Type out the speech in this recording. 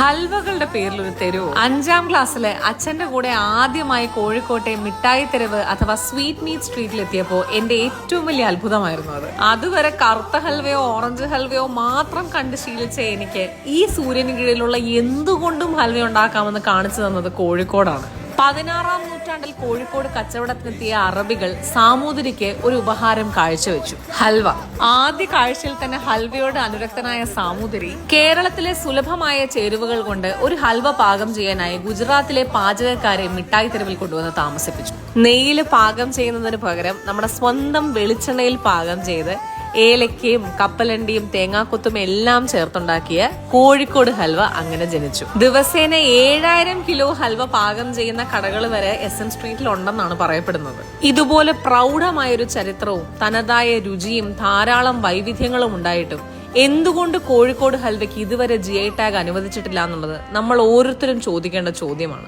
ഹൽവകളുടെ പേരിൽ ഒരു തെരുവ്. 5ാം ക്ലാസ്സിലെ അച്ഛന്റെ കൂടെ ആദ്യമായി കോഴിക്കോട്ടെ മിഠായി തെരുവ് അഥവാ സ്വീറ്റ് മീറ്റ് സ്ട്രീറ്റിലെത്തിയപ്പോ എന്റെ ഏറ്റവും വലിയ അത്ഭുതമായിരുന്നു അത്. അതുവരെ കറുത്ത ഹൽവയോ ഓറഞ്ച് ഹൽവയോ മാത്രം കണ്ട് ശീലിച്ച എനിക്ക് ഈ സൂര്യന് കീഴിലുള്ള എന്തുകൊണ്ടും ഹൽവ ഉണ്ടാക്കാമെന്ന് കാണിച്ചു തന്നത് കോഴിക്കോടാണ്. 16ാം നൂറ്റാണ്ടിൽ കോഴിക്കോട് കച്ചവടത്തിനെത്തിയ അറബികൾ സാമൂതിരിക്ക് ഒരു ഉപഹാരം കാഴ്ചവെച്ചു, ഹൽവ. ആദ്യ കാഴ്ചയിൽ തന്നെ ഹൽവയോട് അനുരക്തനായ സാമൂതിരി കേരളത്തിലെ സുലഭമായ ചേരുവകൾ കൊണ്ട് ഒരു ഹൽവ പാകം ചെയ്യാനായി ഗുജറാത്തിലെ പാചകക്കാരെ മിഠായി തെരുവിൽ കൊണ്ടുവന്ന് താമസിപ്പിച്ചു. നെയ്യിൽ പാകം ചെയ്യുന്നതിന് പകരം നമ്മുടെ സ്വന്തം വെളിച്ചെണ്ണയിൽ പാകം ചെയ്ത് ഏലക്കയും കപ്പലണ്ടിയും തേങ്ങാക്കൊത്തും എല്ലാം ചേർത്തുണ്ടാക്കിയ കോഴിക്കോട് ഹൽവ അങ്ങനെ ജനിച്ചു. ദിവസേന 7000 കിലോ ഹൽവ പാകം ചെയ്യുന്ന കടകൾ വരെ SM സ്ട്രീറ്റിൽ ഉണ്ടെന്നാണ് പറയപ്പെടുന്നത്. ഇതുപോലെ പ്രൗഢമായൊരു ചരിത്രവും തനതായ രുചിയും ധാരാളം വൈവിധ്യങ്ങളും ഉണ്ടായിട്ടും എന്തുകൊണ്ട് കോഴിക്കോട് ഹൽവയ്ക്ക് ഇതുവരെ GI ടാഗ് അനുവദിച്ചിട്ടില്ല എന്നുള്ളത് നമ്മൾ ഓരോരുത്തരും ചോദിക്കേണ്ട ചോദ്യമാണ്.